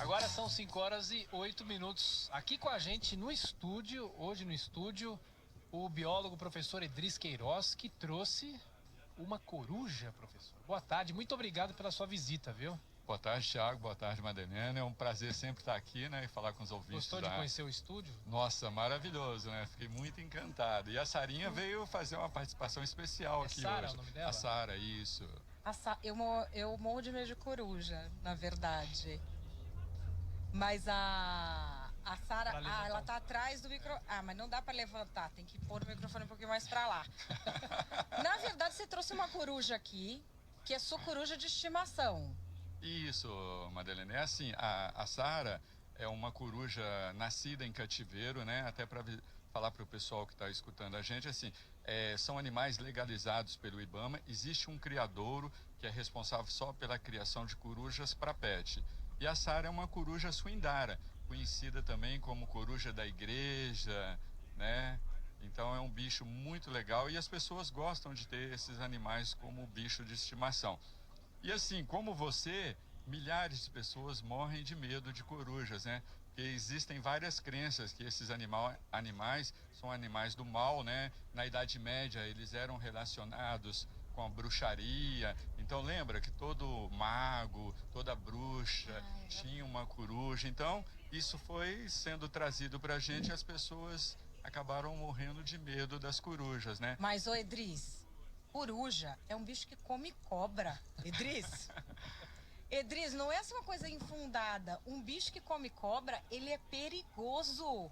Agora são 5h08. Aqui com a gente no estúdio, hoje no estúdio, o biólogo professor Edris Queiroz, que trouxe uma coruja, professor. Boa tarde, muito obrigado pela sua visita, viu? Boa tarde, Thiago. Boa tarde, Madalena. É um prazer sempre estar aqui, né, e falar com os ouvintes. Gostou de conhecer o estúdio? Nossa, maravilhoso, né? Fiquei muito encantado. E a Sarinha veio fazer uma participação especial aqui Sara, hoje. o nome dela? A Sara, isso. Eu morro de medo de coruja, na verdade. Mas a Sara, ela tá atrás do micro... mas não dá para levantar, tem que pôr o microfone um pouquinho mais para lá. Na verdade, você trouxe uma coruja aqui, que é sua coruja de estimação. Isso, Madalena. É assim, a Sara é uma coruja nascida em cativeiro, né? Até para falar para o pessoal que está escutando a gente, assim, são animais legalizados pelo IBAMA. Existe um criadouro que é responsável só pela criação de corujas para pet. E a Sara é uma coruja suindara, conhecida também como coruja da igreja, né? Então é um bicho muito legal e as pessoas gostam de ter esses animais como bicho de estimação. E assim, como você, milhares de pessoas morrem de medo de corujas, né? Porque existem várias crenças que esses animais são animais do mal, né? Na Idade Média eles eram relacionados com a bruxaria. Então lembra que todo mago, toda bruxa tinha uma coruja. Então isso foi sendo trazido pra gente e as pessoas acabaram morrendo de medo das corujas, né? Mas, ô Edris, coruja é um bicho que come cobra. Edris? Edris, não é assim uma coisa infundada. Um bicho que come cobra, ele é perigoso.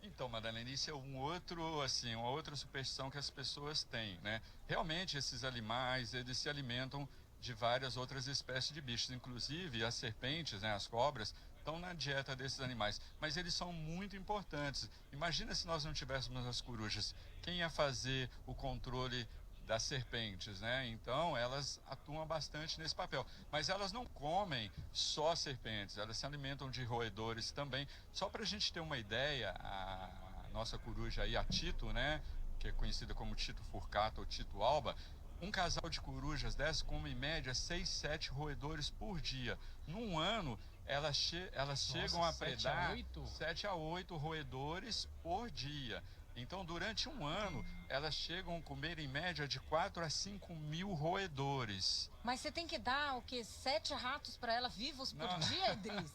Então, Madalena, isso é uma outra superstição que as pessoas têm, né? Realmente, esses animais, eles se alimentam de várias outras espécies de bichos, inclusive as serpentes, né, as cobras, estão na dieta desses animais, mas eles são muito importantes. Imagina se nós não tivéssemos as corujas, quem ia fazer o controle das serpentes, né? Então elas atuam bastante nesse papel, mas elas não comem só serpentes, elas se alimentam de roedores também. Só para a gente ter uma ideia, a nossa coruja aí, a Tito, né, que é conhecida como Tito furcata ou Tito alba, um casal de corujas dessas come em média 6, 7 roedores por dia. Num ano, elas chegam a predar 7 a 8 roedores por dia. Então, durante um ano, elas chegam a comer em média de 4 a 5 mil roedores. Mas você tem que dar, 7 ratos para ela vivos por dia, Edris?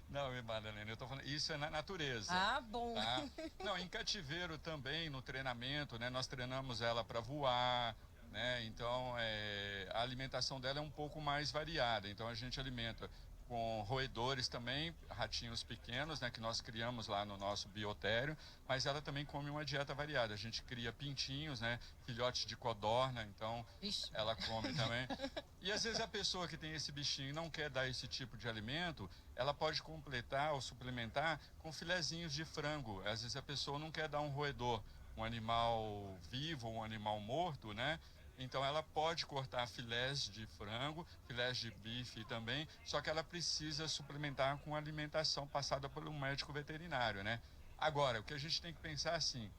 Não, Madalena, eu tô falando, isso é na natureza. Ah, bom. Tá? Não, em cativeiro também, no treinamento, né? Nós treinamos ela para voar, né? Então, a alimentação dela é um pouco mais variada. Então, a gente alimenta com roedores também, ratinhos pequenos, né, que nós criamos lá no nosso biotério, mas ela também come uma dieta variada. A gente cria pintinhos, né, filhotes de codorna, então ela come também. E às vezes a pessoa que tem esse bichinho e não quer dar esse tipo de alimento, ela pode completar ou suplementar com filezinhos de frango. Às vezes a pessoa não quer dar um roedor, um animal vivo, um animal morto, né? Então ela pode cortar filés de frango, filés de bife também, só que ela precisa suplementar com alimentação passada por um médico veterinário, né? Agora, o que a gente tem que pensar assim,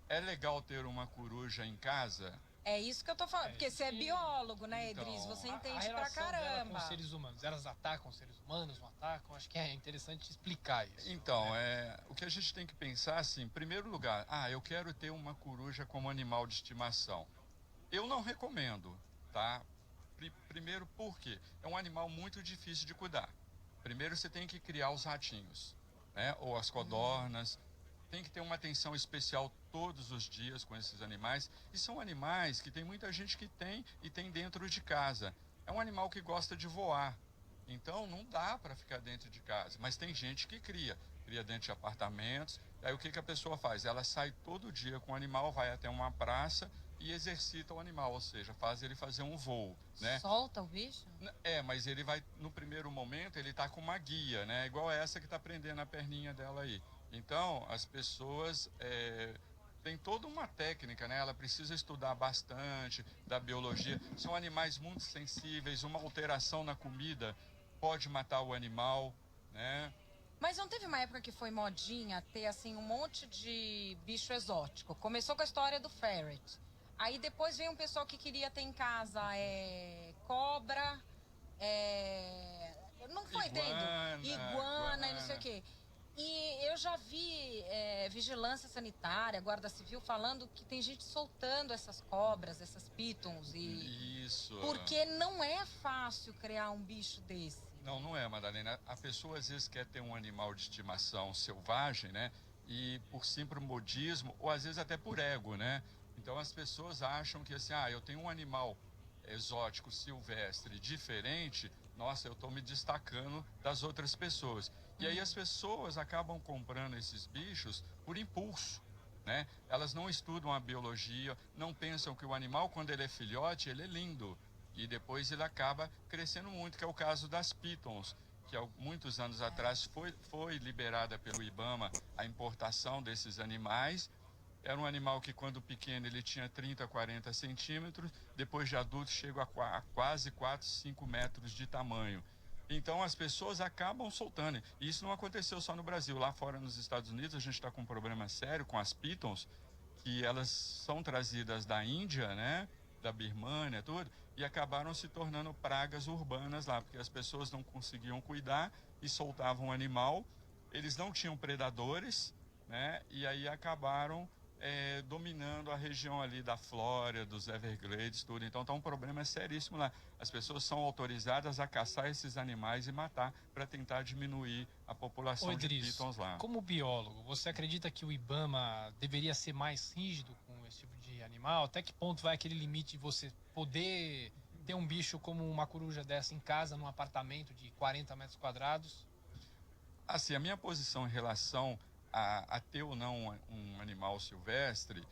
é legal ter uma coruja em casa? É isso que eu tô falando, porque você é biólogo, né, Edris? Você entende pra caramba. Com os seres humanos, elas atacam os seres humanos, não atacam? Acho que é interessante explicar isso. Então, o que a gente tem que pensar assim, em primeiro lugar, eu quero ter uma coruja como animal de estimação. Eu não recomendo, tá? Primeiro porque é um animal muito difícil de cuidar. Primeiro você tem que criar os ratinhos, né? Ou as codornas. Tem que ter uma atenção especial todos os dias com esses animais. E são animais que tem muita gente que tem e tem dentro de casa. É um animal que gosta de voar. Então não dá para ficar dentro de casa. Mas tem gente que cria dentro de apartamentos. Aí o que que a pessoa faz? Ela sai todo dia com o animal, vai até uma praça e exercita o animal, ou seja, faz ele fazer um voo, né? Solta o bicho? Mas ele vai, no primeiro momento, ele tá com uma guia, né? Igual essa que tá prendendo a perninha dela aí. Então, as pessoas tem toda uma técnica, né? Ela precisa estudar bastante da biologia. São animais muito sensíveis, uma alteração na comida pode matar o animal, né? Mas não teve uma época que foi modinha ter, assim, um monte de bicho exótico? Começou com a história do ferret. Aí depois veio um pessoal que queria ter em casa cobra, não foi tendo? Iguana. já vi vigilância sanitária, guarda civil falando que tem gente soltando essas cobras, essas pitons Isso. Porque não é fácil criar um bicho desse. Não, não é, Madalena. A pessoa às vezes quer ter um animal de estimação selvagem, né? E por simples modismo, ou às vezes até por ego, né? Então as pessoas acham que assim, eu tenho um animal exótico, silvestre, diferente, nossa, eu estou me destacando das outras pessoas. E aí as pessoas acabam comprando esses bichos por impulso, né? Elas não estudam a biologia, não pensam que o animal, quando ele é filhote, ele é lindo. E depois ele acaba crescendo muito, que é o caso das pitons, que há muitos anos atrás foi liberada pelo IBAMA a importação desses animais. Era um animal que, quando pequeno, ele tinha 30, 40 centímetros, depois de adulto chega a quase 4, 5 metros de tamanho. Então as pessoas acabam soltando. E isso não aconteceu só no Brasil. Lá fora, nos Estados Unidos, a gente está com um problema sério com as pitons, que elas são trazidas da Índia, né? Da Birmânia, tudo, e acabaram se tornando pragas urbanas lá, porque as pessoas não conseguiam cuidar e soltavam o animal. Eles não tinham predadores, né? E aí acabaram dominando a região ali da Flórida, dos Everglades, tudo. Então está um problema seríssimo lá. As pessoas são autorizadas a caçar esses animais e matar para tentar diminuir a população de pitons lá. Como biólogo, você acredita que o IBAMA deveria ser mais rígido com esse tipo de animal? Até que ponto vai aquele limite de você poder ter um bicho como uma coruja dessa em casa, num apartamento de 40 metros quadrados? Assim, a minha posição em relação a ter ou não um animal silvestre,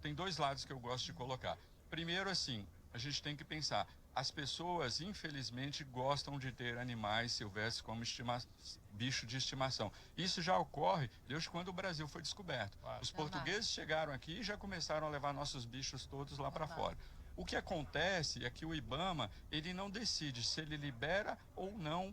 tem dois lados que eu gosto de colocar. Primeiro, assim, a gente tem que pensar, as pessoas, infelizmente, gostam de ter animais silvestres como bicho de estimação. Isso já ocorre desde quando o Brasil foi descoberto. Claro. Os portugueses chegaram aqui e já começaram a levar nossos bichos todos lá para fora. O que acontece é que o IBAMA, ele não decide se ele libera ou não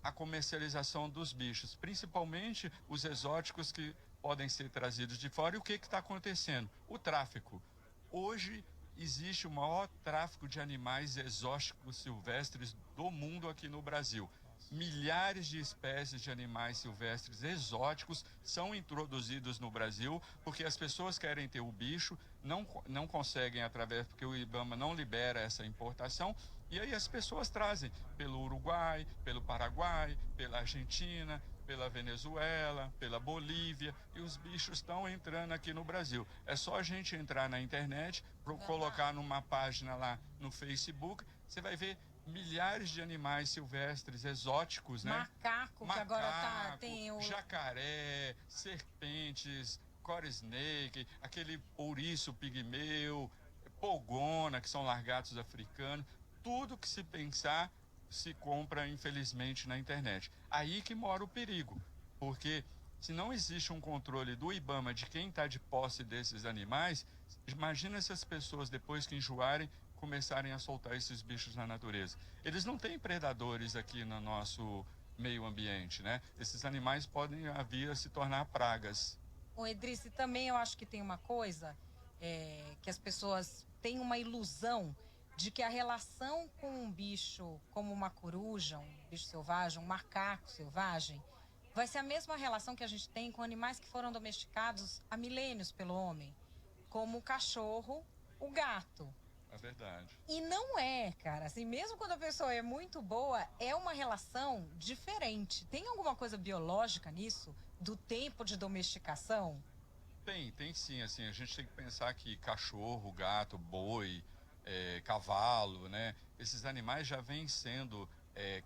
a comercialização dos bichos, principalmente os exóticos que podem ser trazidos de fora. E o que está acontecendo? O tráfico. Hoje existe o maior tráfico de animais exóticos silvestres do mundo aqui no Brasil. Milhares de espécies de animais silvestres exóticos são introduzidos no Brasil porque as pessoas querem ter o bicho, não conseguem porque o IBAMA não libera essa importação. E aí as pessoas trazem pelo Uruguai, pelo Paraguai, pela Argentina, pela Venezuela, pela Bolívia, e os bichos estão entrando aqui no Brasil. É só a gente entrar na internet, colocar numa página lá no Facebook, você vai ver milhares de animais silvestres exóticos, né? Macaco, que agora tem o... jacaré, serpentes, core snake, aquele ouriço pigmeu, pogona, que são largatos africanos. Tudo que se pensar se compra, infelizmente, na internet. Aí que mora o perigo, porque se não existe um controle do IBAMA de quem está de posse desses animais, imagina se as pessoas, depois que enjoarem, começarem a soltar esses bichos na natureza. Eles não têm predadores aqui no nosso meio ambiente, né? Esses animais podem vir a se tornar pragas. O Edrice, também eu acho que tem uma coisa, que as pessoas têm uma ilusão de que a relação com um bicho como uma coruja, um bicho selvagem, um macaco selvagem, vai ser a mesma relação que a gente tem com animais que foram domesticados há milênios pelo homem, como o cachorro, o gato. É verdade. E não é, cara. Assim, mesmo quando a pessoa é muito boa, é uma relação diferente. Tem alguma coisa biológica nisso? Do tempo de domesticação? Tem sim. Assim, a gente tem que pensar que cachorro, gato, boi, cavalo, né? Esses animais já vêm sendo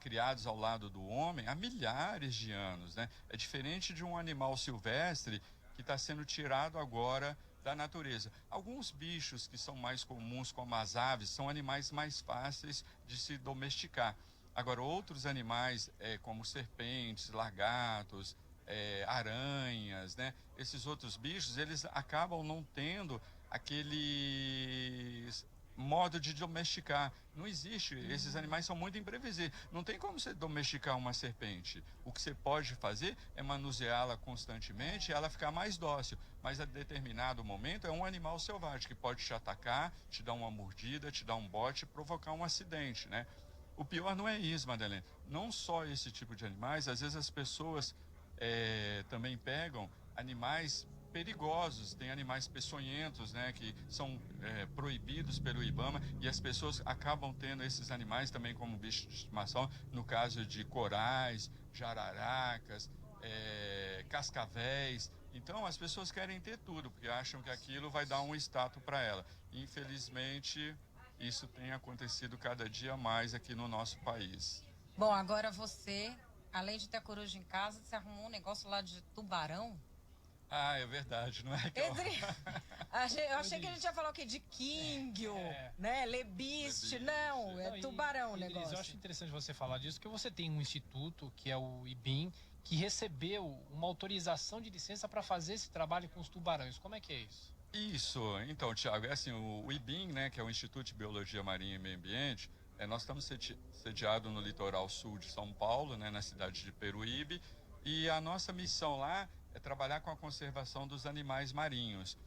criados ao lado do homem há milhares de anos, né? É diferente de um animal silvestre que está sendo tirado agora da natureza. Alguns bichos que são mais comuns, como as aves, são animais mais fáceis de se domesticar. Agora, outros animais, como serpentes, lagartos, aranhas, né? Esses outros bichos, eles acabam não tendo aquele modo de domesticar. Não existe. Esses animais são muito imprevisíveis. Não tem como você domesticar uma serpente. O que você pode fazer é manuseá-la constantemente e ela ficar mais dócil. Mas a determinado momento é um animal selvagem que pode te atacar, te dar uma mordida, te dar um bote e provocar um acidente, né? O pior não é isso, Madeleine. Não só esse tipo de animais, às vezes as pessoas também pegam animais perigosos, tem animais peçonhentos, né, que são proibidos pelo IBAMA, e as pessoas acabam tendo esses animais também como bicho de estimação, no caso de corais, jararacas, cascavéis. Então as pessoas querem ter tudo, porque acham que aquilo vai dar um status para ela. Infelizmente, isso tem acontecido cada dia mais aqui no nosso país. Bom, agora você, além de ter a coruja em casa, você arrumou um negócio lá de tubarão? Ah, é verdade, não é que eu achei que a gente ia falar o quê? De Kinguio, né? Lebiste. Não, é tubarão o negócio. Eu acho interessante você falar disso, porque você tem um instituto, que é o IBIM, que recebeu uma autorização de licença para fazer esse trabalho com os tubarões. Como é que é isso? Isso, então, Tiago, é assim, o IBIM, né, que é o Instituto de Biologia Marinha e Meio Ambiente, nós estamos sediados no litoral sul de São Paulo, né, na cidade de Peruíbe, e a nossa missão lá é trabalhar com a conservação dos animais marinhos.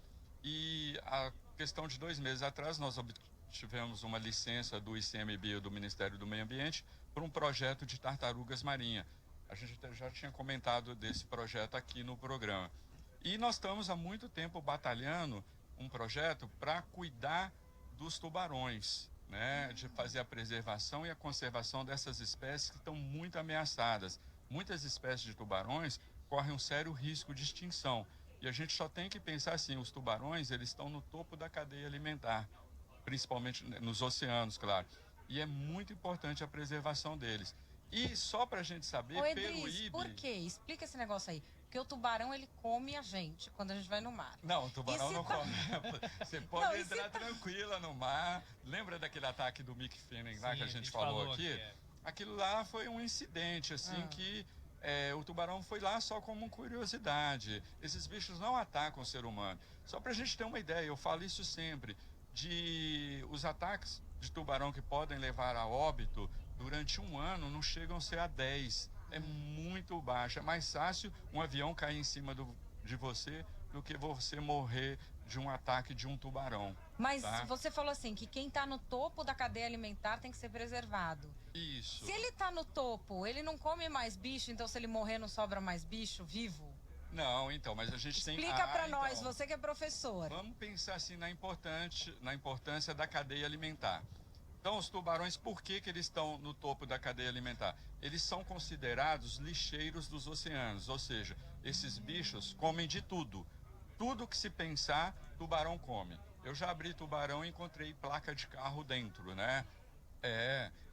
E a questão de 2 meses atrás, nós obtivemos uma licença do ICMBio, do Ministério do Meio Ambiente, para um projeto de tartarugas marinhas. A gente já tinha comentado desse projeto aqui no programa. E nós estamos há muito tempo batalhando um projeto para cuidar dos tubarões, né? De fazer a preservação e a conservação dessas espécies que estão muito ameaçadas. Muitas espécies de tubarões correm um sério risco de extinção. E a gente só tem que pensar assim, os tubarões, eles estão no topo da cadeia alimentar, principalmente nos oceanos, claro. E é muito importante a preservação deles. E só para a gente saber, Ô, Edris, Peruíbe... por quê? Explica esse negócio aí. Porque o tubarão, ele come a gente quando a gente vai no mar. Não, o tubarão não come. Você pode Não, entrar tranquila no mar. Lembra daquele ataque do Mick Fanning lá que a gente falou aqui? Aquilo lá foi um incidente, assim, que o tubarão foi lá só como curiosidade. Esses bichos não atacam o ser humano. Só para a gente ter uma ideia, eu falo isso sempre, de os ataques de tubarão que podem levar a óbito durante um ano não chegam a ser a 10. É muito baixo. É mais fácil um avião cair em cima de você do que você morrer de um ataque de um tubarão. Mas você falou assim, que quem está no topo da cadeia alimentar tem que ser preservado. Isso. Se ele está no topo, ele não come mais bicho, então se ele morrer não sobra mais bicho vivo? Não, então, mas a gente tem... Explica para nós, você que é professor. Vamos pensar assim na importância da cadeia alimentar. Então, os tubarões, por que eles estão no topo da cadeia alimentar? Eles são considerados lixeiros dos oceanos, ou seja, esses bichos comem de tudo. Tudo que se pensar, tubarão come. Eu já abri tubarão e encontrei placa de carro dentro, né?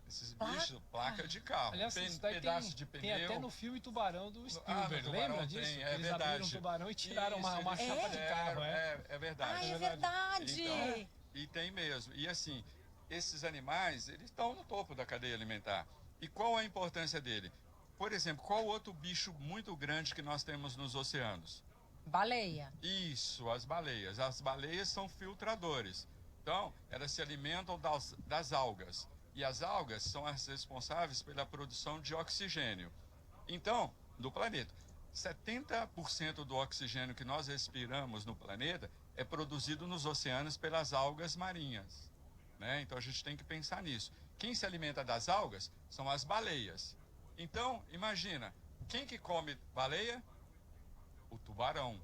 Esses bichos, placa de carro, aliás, pedaço de pneu. Tem até no filme Tubarão do Spielberg, lembra disso? Tem, eles verdade. abriram um tubarão e tiraram uma chapa de carro. É verdade. Ah, é verdade. Então, e tem mesmo. E assim, esses animais, eles estão no topo da cadeia alimentar. E qual a importância dele? Por exemplo, qual outro bicho muito grande que nós temos nos oceanos? Baleia. Isso, as baleias. As baleias são filtradores. Então, elas se alimentam das algas. E as algas são as responsáveis pela produção de oxigênio. Então, do planeta, 70% do oxigênio que nós respiramos no planeta é produzido nos oceanos pelas algas marinhas. Né? Então, a gente tem que pensar nisso. Quem se alimenta das algas são as baleias. Então, imagina, quem que come baleia? O tubarão.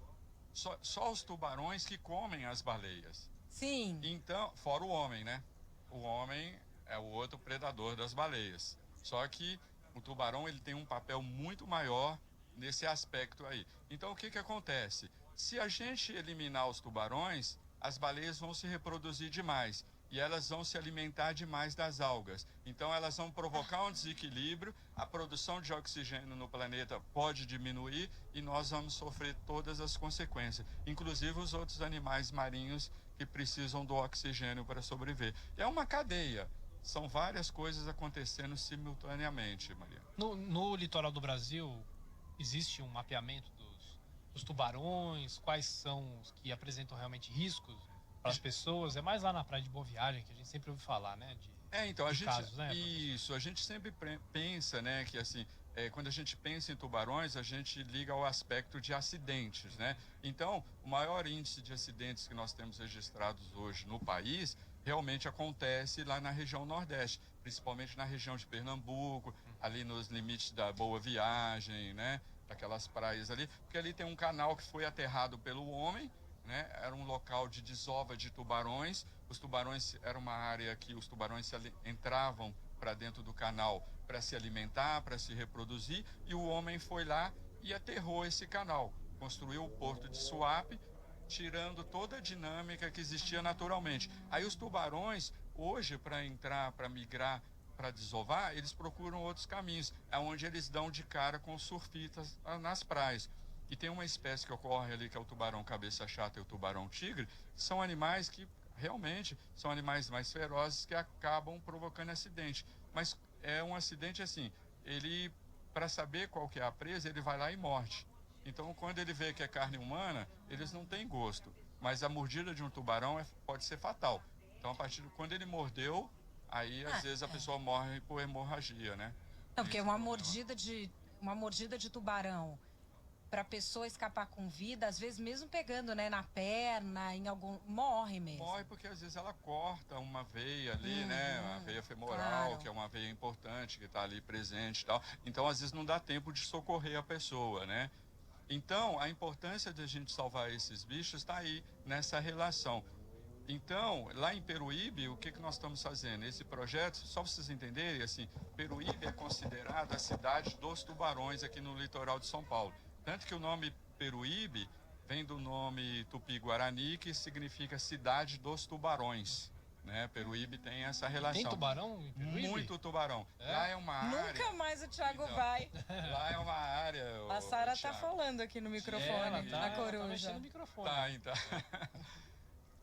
Só os tubarões que comem as baleias. Sim. Então, fora o homem, né? O homem é o outro predador das baleias. Só que o tubarão ele tem um papel muito maior nesse aspecto aí. Então, o que acontece? Se a gente eliminar os tubarões, as baleias vão se reproduzir demais. E elas vão se alimentar demais das algas. Então, elas vão provocar um desequilíbrio, a produção de oxigênio no planeta pode diminuir e nós vamos sofrer todas as consequências, inclusive os outros animais marinhos que precisam do oxigênio para sobreviver. É uma cadeia, são várias coisas acontecendo simultaneamente, Maria. No litoral do Brasil, existe um mapeamento dos tubarões, quais são os que apresentam realmente riscos para as pessoas? É mais lá na Praia de Boa Viagem, que a gente sempre ouve falar, né? Então, a gente, casos, né, isso, a gente sempre pensa, né, que assim, quando a gente pensa em tubarões, a gente liga ao aspecto de acidentes, né? Então, o maior índice de acidentes que nós temos registrados hoje no país realmente acontece lá na região Nordeste, principalmente na região de Pernambuco, ali nos limites da Boa Viagem, né? daquelas praias ali, porque ali tem um canal que foi aterrado pelo homem, né? Era um local de desova de tubarões. Os tubarões era uma área que os tubarões entravam para dentro do canal para se alimentar, para se reproduzir, e o homem foi lá e aterrou esse canal, construiu o porto de Suape, tirando toda a dinâmica que existia naturalmente. Aí os tubarões, hoje, para entrar, para migrar, para desovar, eles procuram outros caminhos, onde eles dão de cara com os surfistas nas praias. E tem uma espécie que ocorre ali, que é o tubarão cabeça chata e o tubarão tigre, que são animais que realmente são animais mais ferozes que acabam provocando acidente. Mas é um acidente assim, ele, para saber qual que é a presa, ele vai lá e morde. Então, quando ele vê que é carne humana, eles não têm gosto. Mas a mordida de um tubarão pode ser fatal. Então, a partir de quando ele mordeu, aí às vezes a pessoa morre por hemorragia, né? Não, porque uma mordida de tubarão, para a pessoa escapar com vida, às vezes mesmo pegando, né, na perna, em algum, morre mesmo. Morre porque às vezes ela corta uma veia ali, né, a veia femoral, claro. que é uma veia importante que está ali presente e tal. Então às vezes não dá tempo de socorrer a pessoa, né? Então a importância de a gente salvar esses bichos está aí nessa relação. Então, lá em Peruíbe, o que nós estamos fazendo? Esse projeto, só para vocês entenderem, assim, Peruíbe é considerada a cidade dos tubarões aqui no litoral de São Paulo. Tanto que o nome Peruíbe vem do nome tupi-guarani, que significa cidade dos tubarões. Né? Peruíbe tem essa relação. Tem tubarão em Peruíbe? Muito tubarão. É? Lá é uma área... Nunca mais o Thiago Então, vai. Lá é uma área... A Sara tá Thiago. falando aqui no microfone, Ela na tá coruja. mexendo no microfone. Tá, então...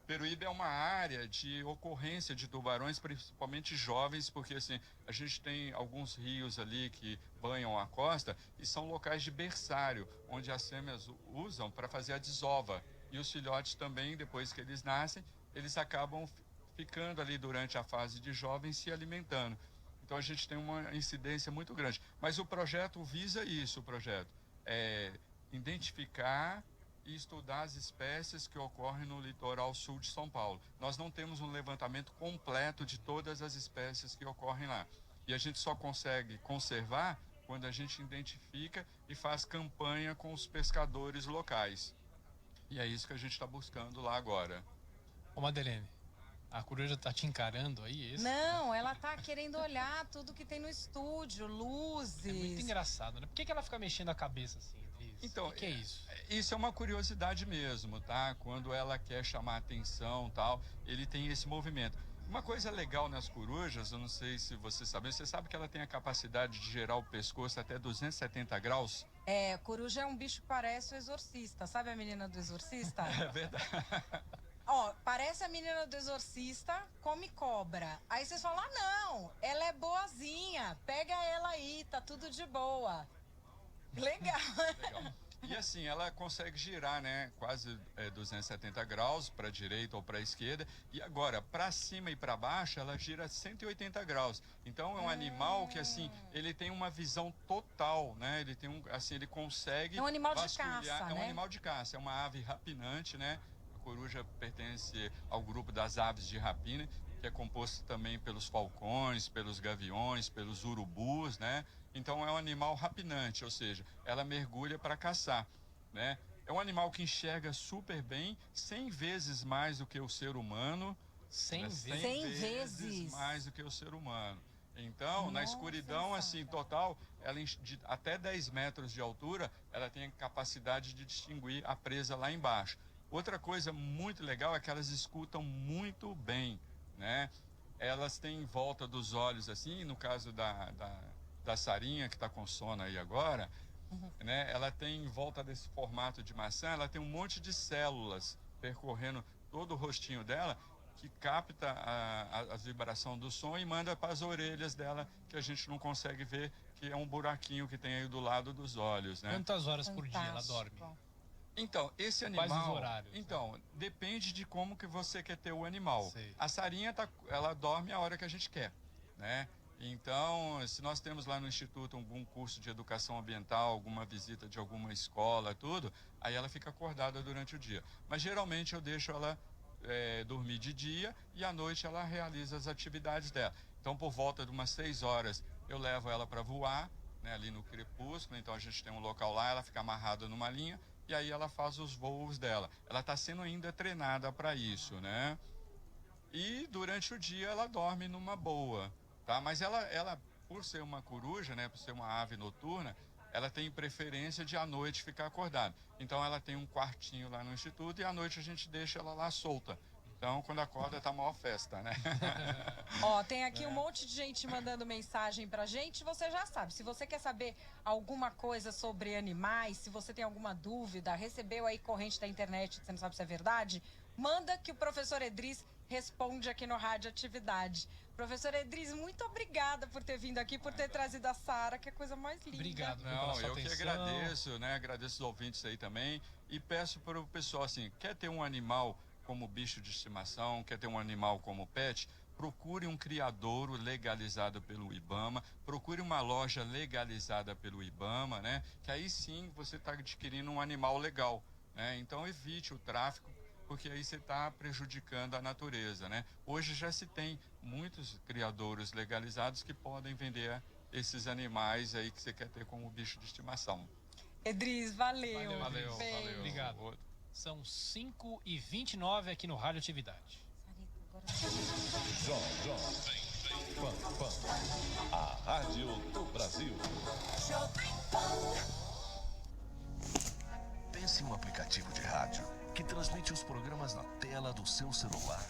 Peruíbe é uma área de ocorrência de tubarões, principalmente jovens, porque assim, a gente tem alguns rios ali que banham a costa e são locais de berçário, onde as fêmeas usam para fazer a desova. E os filhotes também, depois que eles nascem, eles acabam ficando ali durante a fase de jovens se alimentando. Então a gente tem uma incidência muito grande. Mas o projeto visa isso, o projeto. É identificar e estudar as espécies que ocorrem no litoral sul de São Paulo. Nós não temos um levantamento completo de todas as espécies que ocorrem lá. E a gente só consegue conservar quando a gente identifica e faz campanha com os pescadores locais. E é isso que a gente está buscando lá agora. Ô, Madeleine, a coruja tá te encarando aí? Esse? Não, ela tá querendo olhar tudo que tem no estúdio, luzes. É muito engraçado, né? Por que ela fica mexendo a cabeça assim? Então, o que é isso? Isso é uma curiosidade mesmo, tá? Quando ela quer chamar atenção, tal, ele tem esse movimento. Uma coisa legal nas corujas, eu não sei se você sabe que ela tem a capacidade de girar o pescoço até 270 graus? É, coruja é um bicho que parece o Exorcista. Sabe a menina do Exorcista? É verdade. Ó, parece a menina do Exorcista, come cobra. Aí vocês falam, não, ela é boazinha, pega ela aí, tá tudo de boa. Legal. Legal. E assim, ela consegue girar, né, quase 270 graus para a direita ou para a esquerda. E agora, para cima e para baixo, ela gira 180 graus. Então é um animal que assim, ele tem uma visão total, né? Ele tem ele consegue É um animal de vasculhar. caça, É um né? animal de caça, é uma ave rapinante, né? A coruja pertence ao grupo das aves de rapina, que é composto também pelos falcões, pelos gaviões, pelos urubus, né? Então é um animal rapinante, ou seja, ela mergulha para caçar, né? É um animal que enxerga super bem, 100 vezes mais do que o ser humano. 100 né? vezes? 100 vezes mais do que o ser humano. Então, na Nossa, escuridão, assim, Sara. total, ela até 10 metros de altura, ela tem a capacidade de distinguir a presa lá embaixo. Outra coisa muito legal é que elas escutam muito bem, né? Elas têm em volta dos olhos, assim, no caso da Sarinha, que está com sono aí agora, né? Ela tem em volta desse formato de maçã, ela tem um monte de células percorrendo todo o rostinho dela, que capta a vibração do som e manda para as orelhas dela, que a gente não consegue ver, que é um buraquinho que tem aí do lado dos olhos, né? Quantas horas por dia ela dorme? Então, esse Quais animal... os horários? Então, depende de como que você quer ter o animal. Sei. A Sarinha, ela dorme a hora que a gente quer, né? Então, se nós temos lá no Instituto algum curso de educação ambiental, alguma visita de alguma escola, tudo, aí ela fica acordada durante o dia. Mas, geralmente, eu deixo ela dormir de dia e à noite ela realiza as atividades dela. Então, por volta de umas 6 horas, eu levo ela para voar, né, ali no crepúsculo, então a gente tem um local lá, ela fica amarrada numa linha e aí ela faz os voos dela. Ela está sendo ainda treinada para isso, né? E durante o dia ela dorme numa boa, tá? Mas ela, por ser uma coruja, né, por ser uma ave noturna, ela tem preferência de à noite ficar acordada. Então ela tem um quartinho lá no instituto e à noite a gente deixa ela lá solta. Então, quando acorda, tá a maior festa, né? Ó, tem aqui um monte de gente mandando mensagem pra gente. Você já sabe, se você quer saber alguma coisa sobre animais, se você tem alguma dúvida, recebeu aí corrente da internet, você não sabe se é verdade, manda que o professor Edris responde aqui no Rádio Atividade. Professor Edris, muito obrigada por ter vindo aqui, por ter trazido a Sara, que é a coisa mais linda. Obrigado pela Não, sua eu que atenção. agradeço, né? Agradeço os ouvintes aí também. E peço para o pessoal, assim, quer ter um animal como bicho de estimação, quer ter um animal como pet, procure um criadouro legalizado pelo IBAMA, procure uma loja legalizada pelo IBAMA, né? Que aí sim você está adquirindo um animal legal, né? Então evite o tráfico, porque aí você está prejudicando a natureza, né? Hoje já se tem muitos criadouros legalizados que podem vender esses animais aí que você quer ter como bicho de estimação. Edris, valeu. Valeu, Beijo. valeu. Obrigado. São 5h29 aqui no Rádio Atividade. A Rádio do Brasil. Pense em um aplicativo de rádio que transmite os programas na tela do seu celular.